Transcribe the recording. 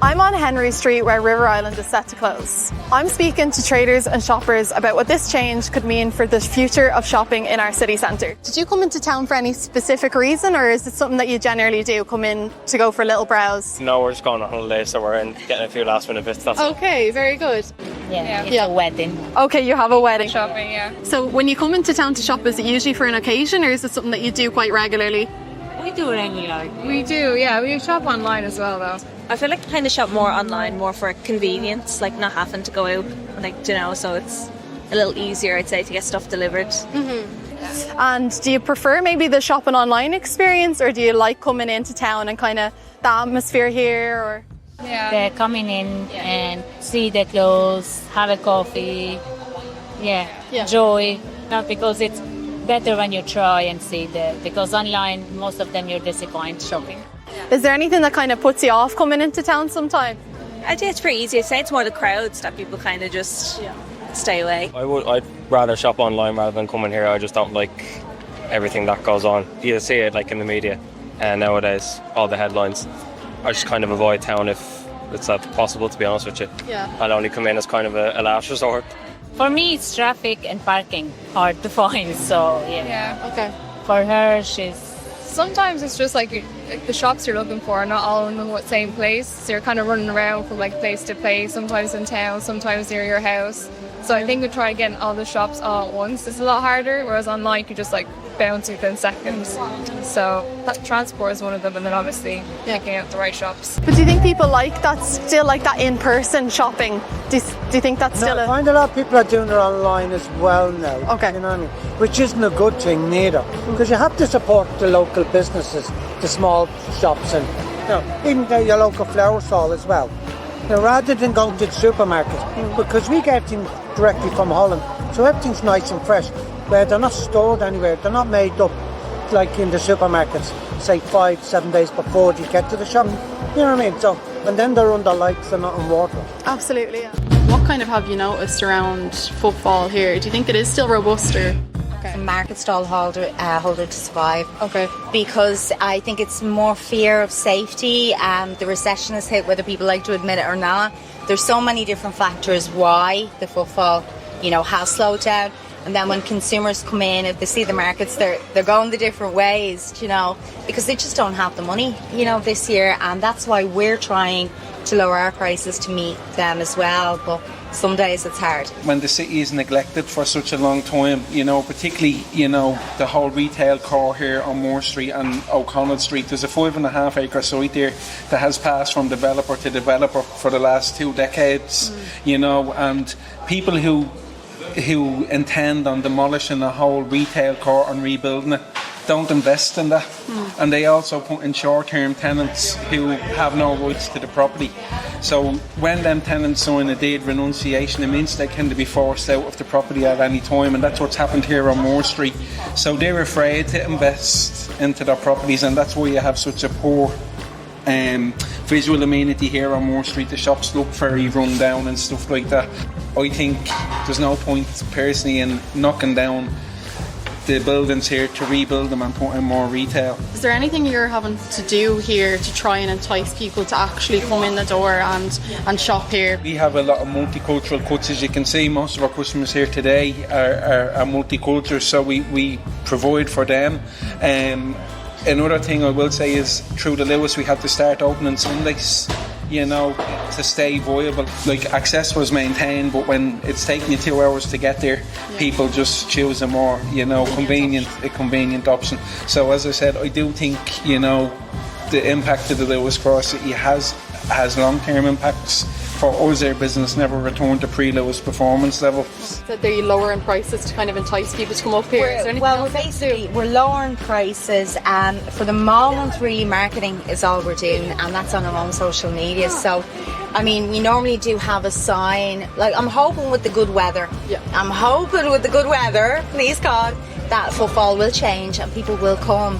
I'm on Henry Street where River Island is set to close. I'm speaking to traders and shoppers about what this change could mean for the future of shopping in our city centre. Did you come into town for any specific reason, or is it something that you generally do, come in to go for a little browse? No, we're just going on holiday, so we're in getting a few last minute bits. Okay, very good. Yeah, it's a wedding. Okay, you have a wedding. Shopping, yeah. So when you come into town to shop, is it usually for an occasion, or is it something that you do quite regularly? We do regularly. We do, yeah. We shop online as well, though. I feel like I kind of shop more online, more for convenience, like not having to go out, so it's a little easier, I'd say, to get stuff delivered. And do you prefer maybe the shopping online experience, or do you like coming into town and kind of the atmosphere here? Or They're coming in and see the clothes, have a coffee, enjoy. Not because it's better when you try and see because online most of them you're disappointed shopping. is there anything that kind of puts you off coming into town sometimes? I'd say it's pretty easy. I'd say it's more the crowds that people kind of just stay away. I'd rather shop online rather than coming here. I just don't like everything that goes on. You see it like in the media and nowadays, all the headlines. I just kind of avoid town if it's not possible, to be honest with you. I'll only come in as kind of a last resort. For me, it's traffic and parking hard to find. So Okay. for her, Sometimes it's just like the shops you're looking for are not all in the same place. So you're kind of running around from like place to place, sometimes in town, sometimes near your house. So I think we try getting all the shops all at once. It's a lot harder, whereas online you can just like bounce within seconds. So that transport is one of them, and then obviously picking out the right shops. But do you think people like that, still like that in-person shopping? Do you think that's still I find a lot of people are doing it online as well now. Okay. You know what I mean? Which isn't a good thing neither. Because you have to support the local businesses, the small shops, and even your local flower stall as well. Rather than going to the supermarket, because we get everything directly from Holland, so everything's nice and fresh. Where they're not stored anywhere, they're not made up like in the supermarkets, say 5-7 days before you get to the shop. You know what I mean? So, and then they're under lights, they're not in water. Absolutely, yeah. What kind of have you noticed around footfall here? Do you think it is still robust, or? Market stall holder to survive. Okay. Because I think it's more fear of safety. The recession has hit, whether people like to admit it or not. There's so many different factors why the footfall, has slowed down. And then when consumers come in, if they see the markets, they're going the different ways, because they just don't have the money, this year. And that's why we're trying to lower our prices to meet them as well. But some days it's hard. When the city is neglected for such a long time, particularly, the whole retail core here on Moore Street and O'Connell Street, there's a 5.5 acre site there that has passed from developer to developer for the last 2 decades, and people who intend on demolishing the whole retail core and rebuilding it don't invest in that. And they also put in short-term tenants who have no rights to the property. So when them tenants sign a deed renunciation, it means they can be forced out of the property at any time, and that's what's happened here on Moore Street. So they're afraid to invest into their properties, and that's why you have such a poor visual amenity here on Moore Street. The shops look very run down and stuff like that. I think there's no point personally in knocking down the buildings here to rebuild them and put in more retail. Is there anything you're having to do here to try and entice people to actually come in the door and shop here? We have a lot of multicultural cuts, as you can see. Most of our customers here today are multicultural, so we provide for them. Another thing I will say is through the Lewis we had to start opening Sundays, to stay viable. Like, access was maintained, but when it's taking you 2 hours to get there, people just choose a more, convenient option. So as I said, I do think, the impact of the Lewis Cross City has long-term impacts. For us, our business never returned to pre-Lewis performance level. That they're lowering prices to kind of entice people to come up here. Is there anything else we're lowering prices, and for the moment, really, marketing is all we're doing, and that's on our own social media. So, we normally do have a sign. Like, I'm hoping with the good weather. Please God, that footfall will change and people will come.